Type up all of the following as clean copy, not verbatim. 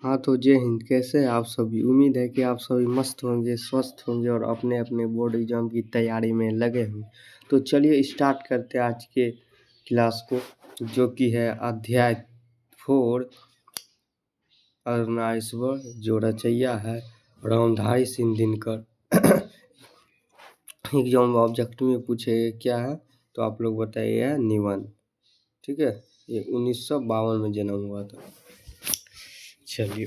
हाँ तो जय हिंद। कैसे हैं आप सभी? उम्मीद है कि आप सभी मस्त होंगे, स्वस्थ होंगे और अपने अपने बोर्ड एग्जाम की तैयारी में लगे होंगे। तो चलिए स्टार्ट करते हैं आज के क्लास को, जो कि है अध्याय 4 अरुणाश्वर, जो रचैया है रामधारी सिंह दिनकर। एग्जाम ऑब्जेक्टिव में पूछे क्या है तो आप लोग बताइए, है निबंध। ठीक है, ये 1952 में जन्म हुआ था। चलिए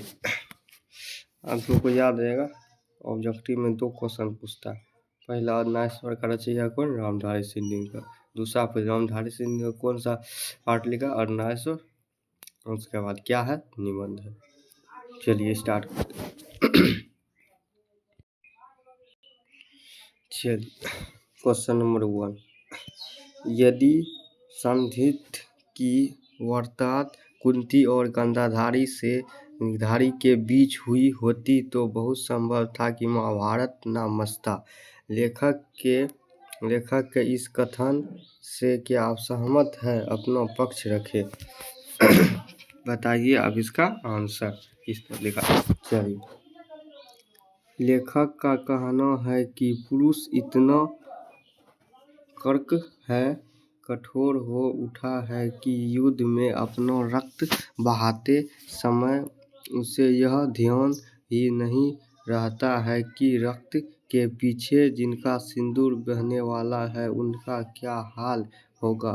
आप लोग को याद रहेगा, ऑब्जेक्टिव में 2 क्वेश्चन पूछता है। पहला अरुणाश्वर का रचयिता कौन? रामधारी सिंह दिनकर। दूसरा फिर रामधारी सिंह दिनकर कौन सा पार्ट लिखा? अरुणाश्वर। उसके बाद क्या है? निबंध है। चलिए स्टार्ट करते हैं। चलिए क्वेश्चन नंबर 1, यदि संधित की वार्ता कुंती और गांधारी से गांधारी के बीच हुई होती तो बहुत संभव था कि महाभारत न मचता। लेखक के इस कथन से क्या आप सहमत हैं? अपना पक्ष रखें। बताइए अब इसका आंसर किस तरह लिखा। चलिए, लेखक का कहना है कि पुरुष इतना कर्क है, कठोर हो उठा है कि युद्ध में अपना रक्त बहाते समय उसे यह ध्यान ही नहीं रहता है कि रक्त के पीछे जिनका सिंदूर बहने वाला है उनका क्या हाल होगा,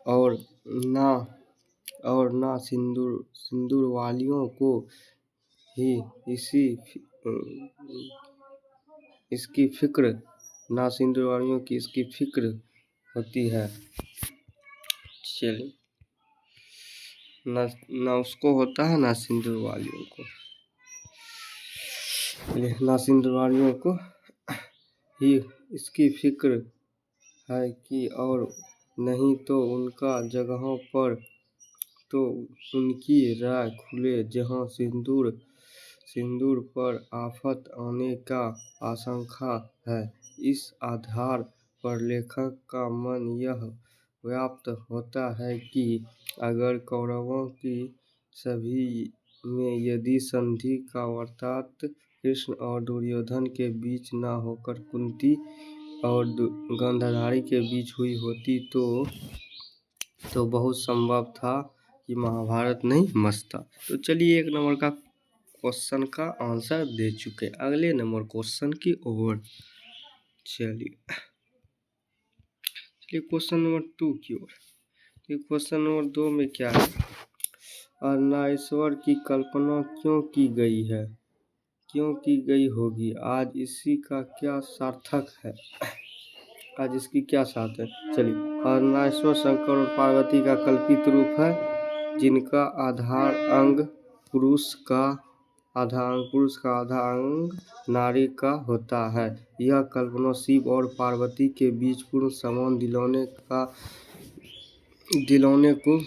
और ना सिंदूर वालियों को ही इसकी फिक्र ना सिंदूर वालियों की इसकी फिक्र होती है। चलिए, ना उसको होता है ना सिंदूर वालियों को, ना सिंदूर वालियों को ही इसकी फिक्र है कि, और नहीं तो उनका जगहों पर तो उनकी राह खुले जहां सिंदूर पर आफत आने का आशंका है। इस आधार पर लेखक का मन यह व्याप्त होता है कि अगर कौरवों की सभी में यदि संधि का वार्ता कृष्ण और दुर्योधन के बीच न होकर कुंती और गांधारी के बीच हुई होती तो बहुत संभव था कि महाभारत नहीं मचता। तो चलिए 1 नंबर का क्वेश्चन का आंसर दे चुके। अगले नंबर क्वेश्चन की ओर चलिए क्वेश्चन नंबर 2 की ओर। क्वेश्चन नंबर 2 में क्या है? अरुणाश्वर की कल्पना क्यों की गई है, क्यों की गई होगी? आज इसी का क्या सार्थक है? आज इसकी क्या सार्थक है? चलिए, अरुणाश्वर शंकर और पार्वती का कल्पित रूप है, जिनका आधार अंग पुरुष का आधा अंग नारी का होता है। यह कल्पना शिव और पार्वती के बीच पूर्ण संबंध दिलाने को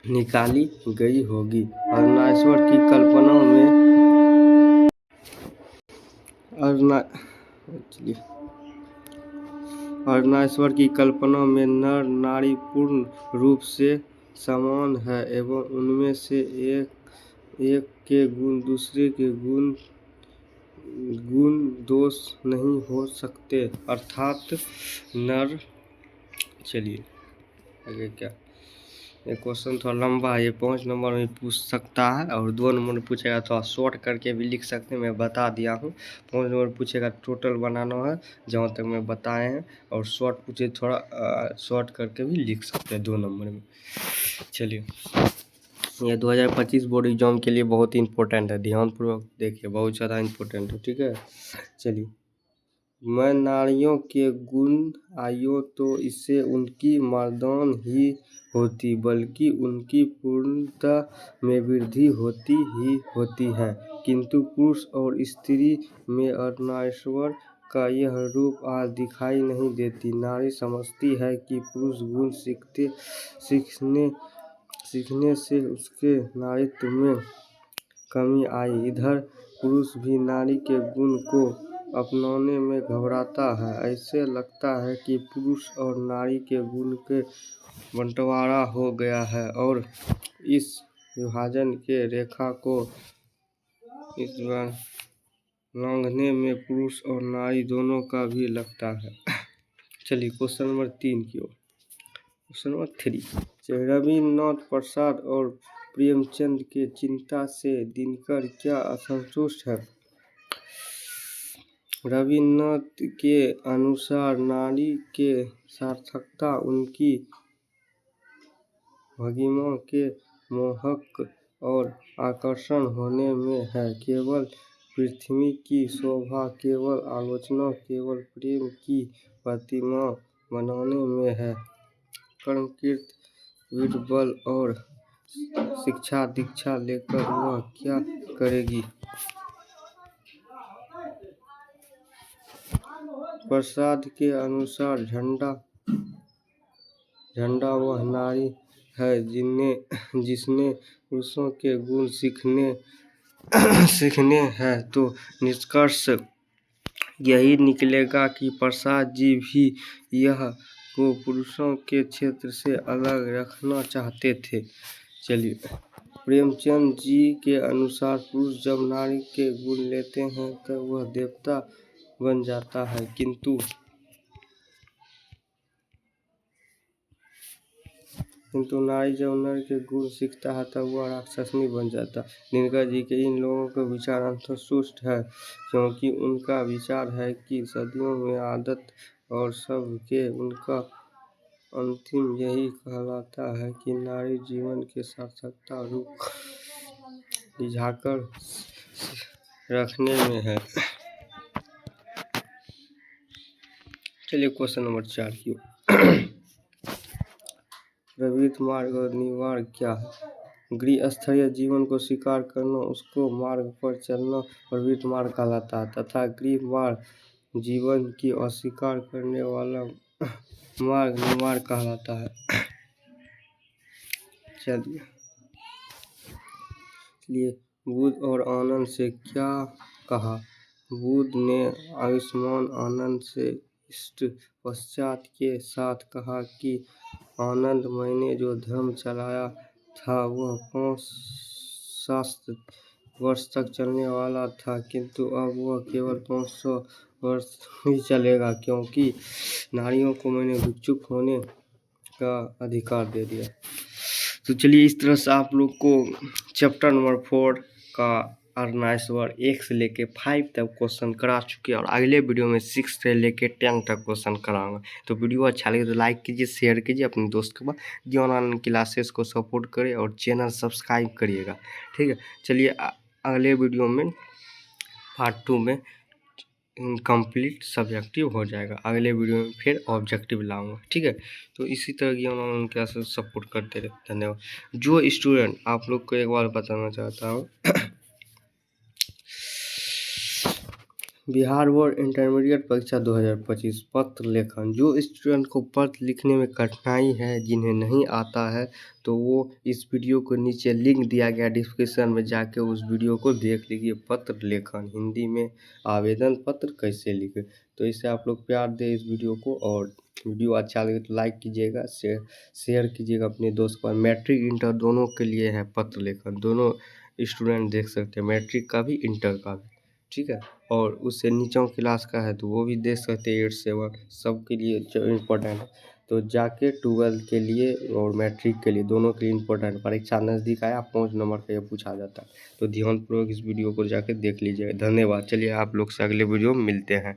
निकाली गई होगी। अरुणाश्वर की कल्पना में नर नारी पूर्ण रूप से समान है एवं उनमें से एक के गुण दूसरे के गुण दोष नहीं हो सकते, अर्थात नर। चलिए आगे क्या, ये क्वेश्चन थोड़ा लंबा है, ये 5 नंबर में पूछ सकता है और 2 नंबर में पूछेगा, थोड़ा शॉर्ट करके भी लिख सकते हैं, मैं बता दिया हूँ। 5 नंबर पूछेगा, टोटल बनाना है जहाँ तक मैं बताए हैं, और शॉर्ट पूछे थोड़ा शॉर्ट करके भी लिख सकते हैं 2 नंबर में। चलिए, ये 2025 बोर्ड एग्जाम के लिए बहुत ही इंपॉर्टेंट है, ध्यानपूर्वक देखिए, बहुत ज़्यादा इंपॉर्टेंट है। ठीक है, चलिए, मैं नारियों के गुण आयो तो इससे उनकी मर्दान ही होती, बल्कि उनकी पूर्णता में वृद्धि होती ही होती है। किंतु पुरुष और स्त्री में अरुणाश्वर का यह रूप आज दिखाई नहीं देती। नारी समझती है कि पुरुष गुण सीखने से उसके नारीत्व में कमी आई, इधर पुरुष भी नारी के गुण को अपनाने में घबराता है। ऐसे लगता है कि पुरुष और नारी के गुण के बंटवारा हो गया है और इस विभाजन के रेखा को इस बार लांघने में पुरुष और नारी दोनों का भी लगता है। चलिए क्वेश्चन नंबर 3 की ओर। क्वेश्चन नंबर 3, रविन्द्रनाथ प्रसाद और प्रेमचंद के चिंता से दिनकर क्या असंतुष्ट है? रविन्द्रनाथ के अनुसार नारी के सार्थकता उनकी भंगिमा के मोहक और आकर्षण होने में है। केवल पृथ्वी की शोभा, केवल आलोचना, केवल प्रेम की प्रतिमा बनाने में है। कर्मकीर्त वीरबल और शिक्षा दीक्षा लेकर वह क्या करेगी? प्रसाद के अनुसार झंडा वह नारी है जिसने पुरुषों के गुण सीखने हैं। तो निष्कर्ष यही निकलेगा कि प्रसाद जी भी यह को पुरुषों के क्षेत्र से अलग रखना चाहते थे। चलिए, प्रेमचंद जी के अनुसार पुरुष जब नारी के गुण लेते हैं तब वह देवता बन जाता है, किंतु नारी जब नर के गुण सीखता है तब वह राक्षसनी बन जाता है। दिनकर जी के इन लोगों का विचार असंतुष्ट है, क्योंकि उनका विचार है कि सदियों में आदत और सब के उनका अंतिम यही कहलाता है कि नारी जीवन के सार्थकता रूप रिझाकर रखने में है। चलिए क्वेश्चन नंबर 4 की प्रवृत्त मार्ग और निवार्ग क्या है? गृहस्थीय जीवन को स्वीकार करना, उसको मार्ग पर चलना प्रवृत्त मार्ग कहलाता है, तथा गृह मार्ग जीवन की अस्वीकार करने वाला मार्ग निवार्ग कहलाता है। चलिए बुद्ध और आनंद से क्या कहा? बुद्ध ने आयुष्मान आनंद से इष्ट पश्चात के साथ कहा कि आनंद, मैंने जो धर्म चलाया था वह 500 वर्ष तक चलने वाला था, किंतु अब वह केवल 500 वर्ष ही चलेगा, क्योंकि नारियों को मैंने भिक्षुक होने का अधिकार दे दिया। तो चलिए इस तरह से आप लोग को चैप्टर नंबर 4 का अर्नाइसवर 1 से लेके 5 तक क्वेश्चन करा चुके हैं, और अगले वीडियो में 6 से लेके 10 तक क्वेश्चन कराऊंगा। तो वीडियो अच्छा लगे तो लाइक कीजिए, शेयर कीजिए अपने दोस्त के पास, जो ऑनलाइन क्लासेस को सपोर्ट करे, और चैनल सब्सक्राइब करिएगा। ठीक है, चलिए अगले वीडियो में पार्ट 2 में कंप्लीट सब्जेक्टिव हो जाएगा। अगले वीडियो में फिर ऑब्जेक्टिव लाऊंगा। ठीक है, तो इसी तरह की ऑनलाइन क्लासेस सपोर्ट करते रहे। धन्यवाद। जो स्टूडेंट, आप लोग को एक बार बताना चाहता हूँ, बिहार बोर्ड इंटरमीडिएट परीक्षा 2025 पत्र लेखन, जो स्टूडेंट को पत्र लिखने में कठिनाई है, जिन्हें नहीं आता है, तो वो इस वीडियो को नीचे लिंक दिया गया डिस्क्रिप्शन में, जाके उस वीडियो को देख लीजिए। पत्र लेखन हिंदी में आवेदन पत्र कैसे लिखें। तो इससे आप लोग प्यार दें इस वीडियो को, और वीडियो अच्छा लगे तो लाइक कीजिएगा, शेयर कीजिएगा अपने दोस्त पर। मैट्रिक इंटर दोनों के लिए है पत्र लेखन, दोनों स्टूडेंट देख सकते हैं, मैट्रिक का भी इंटर का भी। ठीक है, और उससे नीचों क्लास का है तो वो भी देख सकते हैं, 8 7 सबके लिए जो इम्पोर्टेंट है। तो जाके 12 के लिए और मैट्रिक के लिए दोनों के लिए इम्पोर्टेंट, परीक्षा नज़दीक आया 5 नंबर का ये पूछा जाता है। तो ध्यानपूर्वक इस वीडियो को जाके देख लीजिएगा। धन्यवाद। चलिए आप लोग से अगले वीडियो में मिलते हैं।